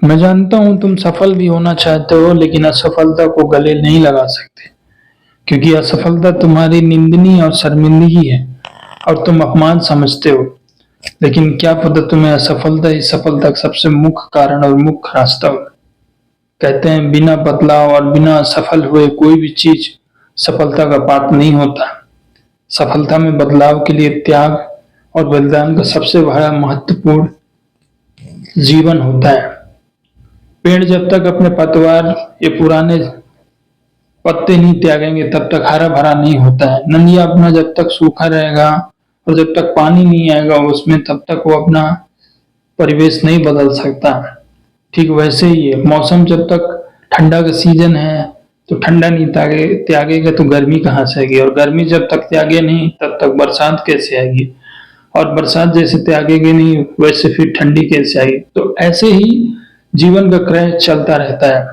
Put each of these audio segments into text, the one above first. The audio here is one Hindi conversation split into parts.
मैं जानता हूं तुम सफल भी होना चाहते हो, लेकिन असफलता को गले नहीं लगा सकते, क्योंकि असफलता तुम्हारी निंदनीय और शर्मिंदगी है और तुम अपमान समझते हो। लेकिन क्या पता तुम्हें असफलता ही सफलता का सबसे मुख्य कारण और मुख्य रास्ता हो। कहते हैं बिना बदलाव और बिना सफल हुए कोई भी चीज सफलता का पात्र नहीं होता। सफलता में बदलाव के लिए त्याग और बलिदान का सबसे बड़ा महत्वपूर्ण जीवन होता है। पेड़ जब तक अपने पतवार ये पुराने पत्ते नहीं त्यागेंगे तब तक हरा भरा नहीं होता है। नदिया अपना जब तक सूखा रहेगा और जब तक पानी नहीं आएगा उसमें, तब तक वो अपना परिवेश नहीं बदल सकता। ठीक वैसे ही है, मौसम जब तक ठंडा का सीजन है तो ठंडा नहीं त्यागेगा तो गर्मी कहाँ से आएगी, और गर्मी जब तक त्यागे नहीं तब तक बरसात कैसे आएगी, और बरसात जैसे त्यागेगी नहीं वैसे फिर ठंडी कैसे आएगी। तो ऐसे ही जीवन का क्रय चलता रहता है।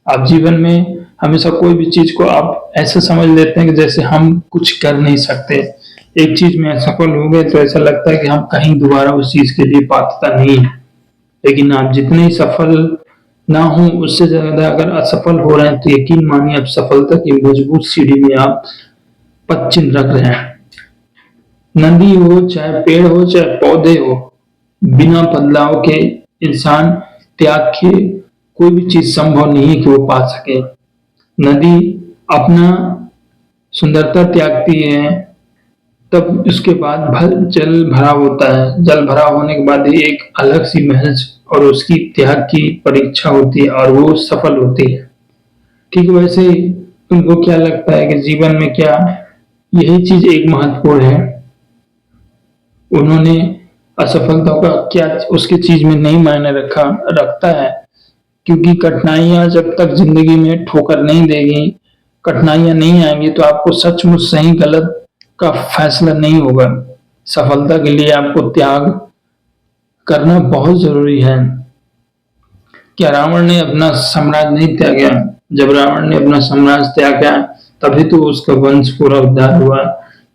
आप जीवन में हमेशा कोई भी चीज को आप ऐसे समझ लेते हैं कि जैसे हम कुछ कर नहीं सकते। एक चीज में असफल हो गए तो ऐसा लगता है कि हम कहीं दोबारा उस चीज के लिए पात्रता नहीं है। लेकिन आप जितने ही सफल ना हो उससे ज्यादा अगर असफल हो रहे हैं तो यकीन मानिए आप सफलता की मजबूत सीढ़ी में आप पद चिन्ह रख रहे हैं। नदी हो चाहे पेड़ हो चाहे पौधे हो, बिना बदलाव के इंसान त्याग के कोई भी चीज संभव नहीं है कि वो पा सके। नदी अपना सुंदरता त्यागती है, तब उसके बाद जल भराव होता है। जल भराव होने के बाद ही एक अलग सी महज और उसकी त्याग की परीक्षा होती है और वो सफल होती है। ठीक वैसे ही तुमको क्या लगता है कि जीवन में क्या यही चीज एक महत्वपूर्ण है? उन्होंने असफलता का क्या उसकी चीज में नहीं मायने रखता है, क्योंकि कठिनाइयां जब तक जिंदगी में ठोकर नहीं देगी, कठिनाइयां नहीं आएंगी तो आपको सचमुच सही गलत का फैसला नहीं होगा। सफलता के लिए आपको त्याग करना बहुत जरूरी है। क्या रावण ने अपना साम्राज्य नहीं त्यागा? जब रावण ने अपना साम्राज्य त्यागा तभी तो उसका वंश पूरा उद्धार हुआ।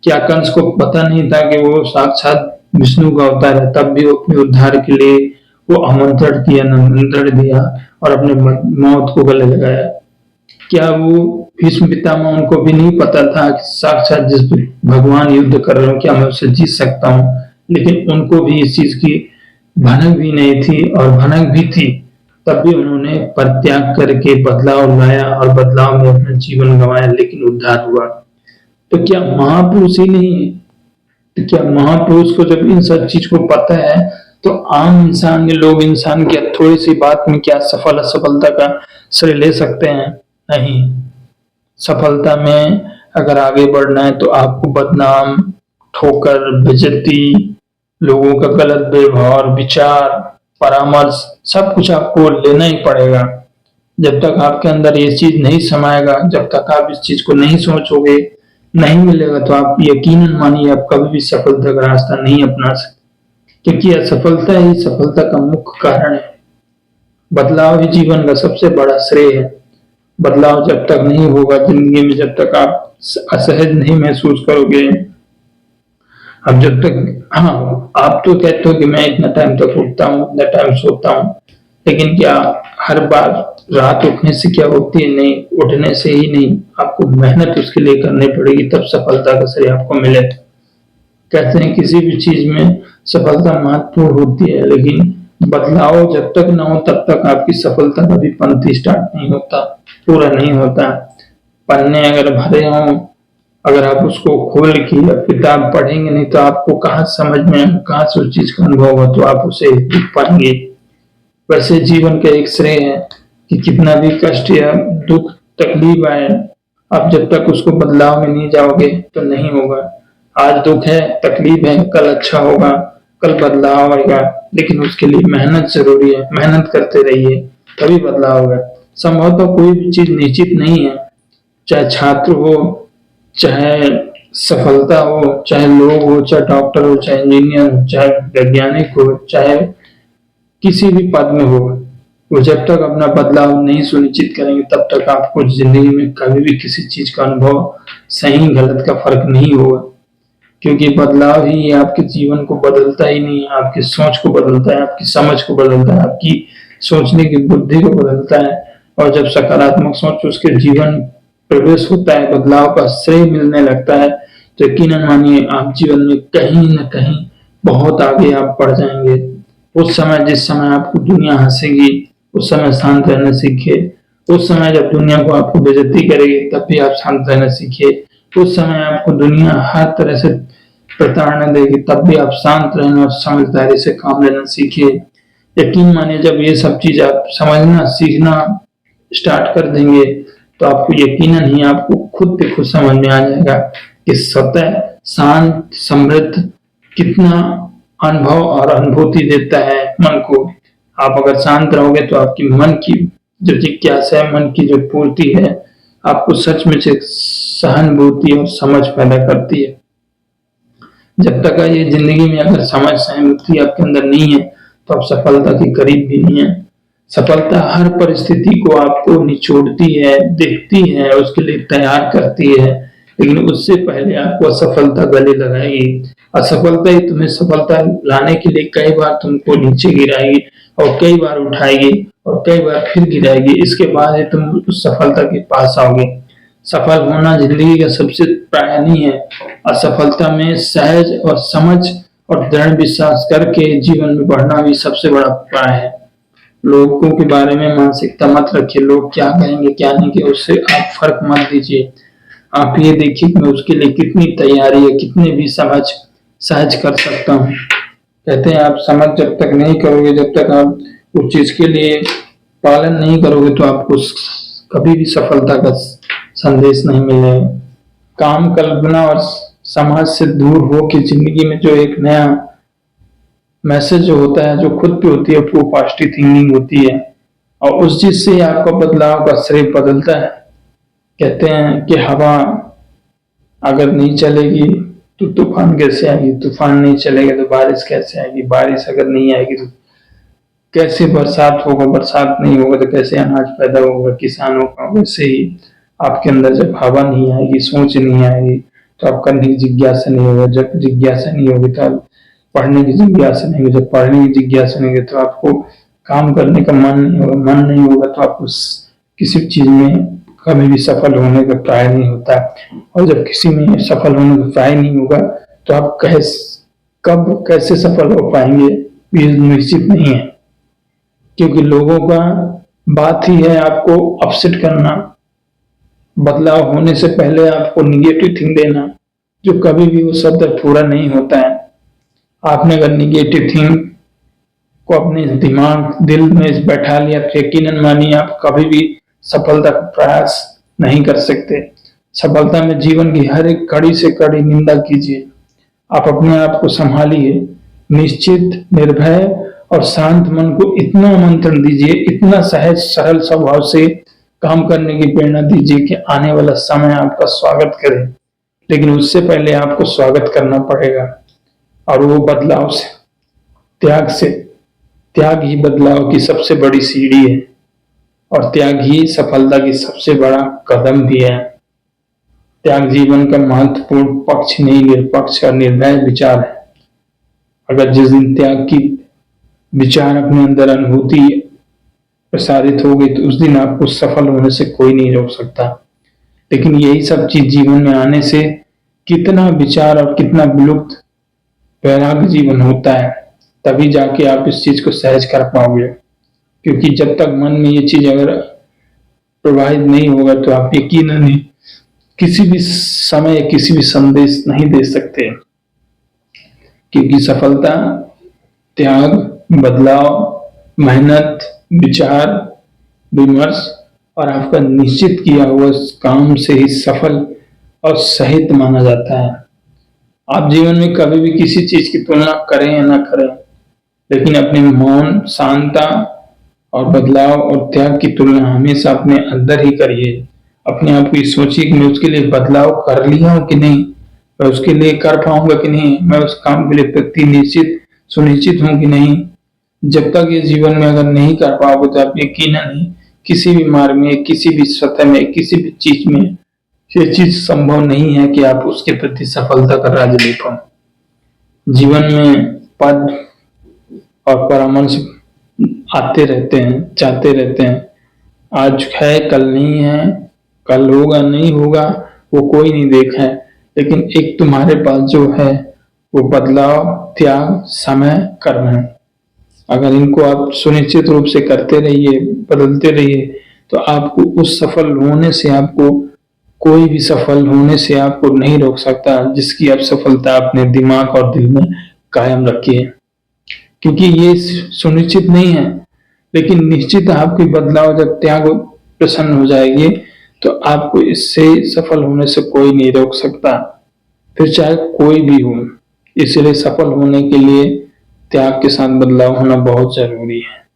क्या कंस को पता नहीं था कि वो साक्षात विष्णु का अवतार है? तब भी वो अपने उद्धार के लिए वो निमंत्रण दिया और अपने मौत को गले लगाया। क्या वो भीष्म पितामह उनको भी नहीं पता था कि साक्षात जिस भगवान युद्ध कर रहे हो क्या मैं उससे जीत सकता हूँ? लेकिन उनको भी इस चीज की भनक भी नहीं थी, और भनक भी थी तब भी उन्होंने परित्याग करके बदलाव लाया और बदलाव में अपना जीवन गंवाया, लेकिन उद्धार हुआ। तो क्या महापुरुष ही नहीं? तो क्या महापुरुष को जब इन सब चीज को पता है तो आम इंसान के लोग इंसान की थोड़ी सी बात में क्या सफल असफलता का श्रेय ले सकते हैं? नहीं। सफलता में अगर आगे बढ़ना है तो आपको बदनाम, ठोकर, बेइज्जती, लोगों का गलत व्यवहार, विचार, परामर्श सब कुछ आपको लेना ही पड़ेगा। जब तक आपके अंदर ये चीज नहीं समाएगा, जब तक आप इस चीज को नहीं सोचोगे, नहीं मिलेगा, तो आप यकीनन मानिए आप कभी भी सफलता का रास्ता नहीं अपना सकते, क्योंकि असफलता ही सफलता का मुख्य कारण है। बदलाव ही जीवन का सबसे बड़ा श्रेय है। बदलाव जब तक नहीं होगा जिंदगी में, जब तक आप असहज नहीं महसूस करोगे, अब जब तक, हाँ आप तो कहते हो कि मैं इतना टाइम तक उठता हूँ, इतना टाइम सोता हूँ, लेकिन क्या हर बार रात उठने से क्या होती है? नहीं, उठने से ही नहीं, आपको मेहनत उसके लिए करनी पड़ेगी, तब सफलता का श्रेय आपको मिले। कहते हैं किसी भी चीज में सफलता महत्वपूर्ण होती है, लेकिन बदलाव जब तक ना हो तब तक आपकी सफलता का भी पंथी स्टार्ट नहीं होता, पूरा नहीं होता। पन्ने अगर भरे हों, अगर आप उसको खोल के या किताब पढ़ेंगे नहीं तो आपको कहाँ समझ में, कहाँ से उस चीज का अनुभव हो तो आप उसे लिख पाएंगे। वैसे जीवन का एक श्रेय है कि कितना भी कष्ट या दुख तकलीफ आए, आप जब तक उसको बदलाव में नहीं जाओगे तो नहीं होगा। आज दुख है, तकलीफ है, कल अच्छा होगा, कल बदलाव आएगा, लेकिन उसके लिए मेहनत जरूरी है। मेहनत करते रहिए तभी बदलाव होगा। संभवतः कोई भी चीज निश्चित नहीं है, चाहे छात्र हो, चाहे सफलता हो, चाहे लोग हो, चाहे डॉक्टर हो, चाहे इंजीनियर हो, चाहे वैज्ञानिक हो, चाहे किसी भी पद में हो, वो जब तक अपना बदलाव नहीं सुनिश्चित करेंगे तब तक आपको जिंदगी में कभी भी किसी चीज का अनुभव, सही गलत का फर्क नहीं होगा। क्योंकि बदलाव ही आपके जीवन को बदलता ही नहीं, आपकी सोच को बदलता है, आपकी समझ को बदलता है, आपकी सोचने की बुद्धि को बदलता है। और जब सकारात्मक सोच उसके जीवन प्रवेश होता है, बदलाव का श्रेय मिलने लगता है, तो यकीनन मानिए आप जीवन में कहीं न कहीं बहुत आगे आप बढ़ जाएंगे। उस समय जिस समय आपको दुनिया हंसेगी, उस समय शांत रहना सीखिए। उस समय जब दुनिया को आपको बेइज्जती करेगी, तब भी आप शांत रहना सीखिए। उस समय आपको दुनिया हर तरह से प्रताड़ना देगी, तब भी आप शांत रहना और समझदारी से काम लेना सीखिए। यकीन मानिए जब ये सब चीज आप समझना सीखना स्टार्ट कर देंगे, तो आपको यकीनन ही आपको खुद पे खुद समझ में आ जाएगा कि सतह शांत समृद्ध कितना अनुभव और अनुभूति देता है मन को। आप अगर शांत रहोगे तो आपकी मन की जो जिज्ञासा है, मन की जो पूर्ति है, आपको सच में से सहानुभूति और समझ पैदा करती है। जब तक ये जिंदगी में अगर समझ सहानुभूति आपके अंदर नहीं है, तो आप सफलता के करीब भी नहीं है। सफलता हर परिस्थिति को आपको निचोड़ती है, देखती है, उसके लिए तैयार करती है, लेकिन उससे पहले आपको असफलता गले लगाएगी। असफलता ही तुम्हें सफलता लाने के लिए कई बार तुमको नीचे गिराएगी और कई बार उठाएगी और कई बार फिर गिराएगी। इसके बाद ही तुम उस सफलता के पास आओगे। सफल होना जिंदगी का सबसे प्राय नहीं है। असफलता में सहज और समझ और दृढ़ विश्वास करके जीवन में बढ़ना भी सबसे बड़ा प्राय है। लोगों के बारे में मानसिकता मत रखिए, लोग क्या कहेंगे क्या नहीं कहेंगे उससे आप फर्क मत दीजिए। आप ये देखिए कि मैं उसके लिए कितनी तैयारी है, कितने भी समझ सहज कर सकता हूँ। कहते हैं आप समझ जब तक नहीं करोगे, जब तक आप उस चीज के लिए पालन नहीं करोगे, तो आपको कभी भी सफलता का संदेश नहीं मिलेगा। काम कल्पना और समाज से दूर हो के जिंदगी में जो एक नया मैसेज जो होता है, जो खुद पे होती है, वो पॉजिटिव थिंकिंग होती है और उस चीज से आपका बदलाव का श्रेय बदलता है। कहते हैं कि हवा अगर नहीं चलेगी तो तूफान कैसे आएगी, तूफान नहीं चलेगा तो बारिश कैसे आएगी, बारिश अगर नहीं आएगी तो कैसे बरसात होगा, बरसात नहीं होगा तो कैसे अनाज पैदा होगा किसानों का। वैसे ही आपके अंदर जब हवा नहीं आएगी, सोच नहीं आएगी, तो आप करने की जिज्ञासा नहीं होगा। जब जिज्ञासा नहीं होगी तो आप पढ़ने की जिज्ञासा नहीं होगी। जब पढ़ने की जिज्ञासा नहीं होगी तो आपको काम करने का मन नहीं होगा। मन नहीं होगा तो आपको किसी चीज में कभी भी सफल होने का प्राय नहीं होता। और जब किसी में सफल होने का प्राय नहीं होगा, तो आप कब कैसे सफल हो पाएंगे ये निश्चित नहीं है। क्योंकि लोगों का बात ही है आपको अपसेट करना, बदलाव होने से पहले आपको निगेटिव थिंग देना, जो कभी भी वो शब्द पूरा नहीं होता है। आपने अगर निगेटिव थिंग को अपने दिमाग दिल में बैठा लिया, तो यकीनन मानिए आप कभी भी सफलता का प्रयास नहीं कर सकते। सफलता में जीवन की हर एक कड़ी से कड़ी निंदा कीजिए। आप अपने आप को संभालिए, निश्चित निर्भय और शांत मन को इतना आमंत्रण दीजिए, इतना सहज सरल स्वभाव से काम करने की प्रेरणा दीजिए कि आने वाला समय आपका स्वागत करे। लेकिन उससे पहले आपको स्वागत करना पड़ेगा, और वो बदलाव से, त्याग से। त्याग ही बदलाव की सबसे बड़ी सीढ़ी है और त्याग ही सफलता की सबसे बड़ा कदम भी है। त्याग जीवन का महत्वपूर्ण पक्ष नहीं, निरपक्ष और निर्भय विचार है। अगर जिस दिन त्याग की विचार अपने अंदर अनुभूति प्रसारित हो गई, तो उस दिन आपको सफल होने से कोई नहीं रोक सकता। लेकिन यही सब चीज जीवन में आने से कितना विचार और कितना विलुप्त वैराग्य जीवन होता है, तभी जाके आप इस चीज को सहज कर पाओगे। क्योंकि जब तक मन में ये चीज अगर प्रवाहित नहीं होगा, तो आप यकीनन नहीं किसी भी समय किसी भी संदेश नहीं दे सकते। क्योंकि सफलता त्याग, बदलाव, मेहनत, विचार विमर्श और आपका निश्चित किया हुआ काम से ही सफल और सहित माना जाता है। आप जीवन में कभी भी किसी चीज की तुलना करें या ना करें, लेकिन अपने मौन, शांता और बदलाव और त्याग की तुलना हमेशा अपने अंदर ही करिए। अपने आप को सोचिए कि मैं उसके लिए बदलाव कर लिया हूं कि नहीं, मैं उसके लिए कर पाऊंगा कि नहीं, मैं उस काम के लिए प्रति निश्चित सुनिश्चित हूं कि नहीं। जब तक ये जीवन में अगर नहीं कर पाओगे, तो आप यकीनन नहीं किसी भी मार्ग में, किसी भी सतह में, किसी भी चीज में ये चीज संभव नहीं है कि आप उसके प्रति सफलता का राज ले पाओ। जीवन में पद और परामर्श आते रहते हैं, जाते रहते हैं। आज है कल नहीं है, कल होगा नहीं होगा, वो कोई नहीं देखा है। लेकिन एक तुम्हारे पास जो है वो बदलाव, त्याग, समय, कर्म है। अगर इनको आप सुनिश्चित रूप से करते रहिए, बदलते रहिए, तो आपको उस सफल होने से, आपको कोई भी सफल होने से आपको नहीं रोक सकता, जिसकी आप सफलता अपने दिमाग और दिल में कायम रखिए। क्योंकि ये सुनिश्चित नहीं है, लेकिन निश्चित आपकी बदलाव जब त्याग प्रसन्न हो जाएगी, तो आपको इससे सफल होने से कोई नहीं रोक सकता, फिर चाहे कोई भी हो। इसलिए सफल होने के लिए त्याग के साथ बदलाव होना बहुत जरूरी है।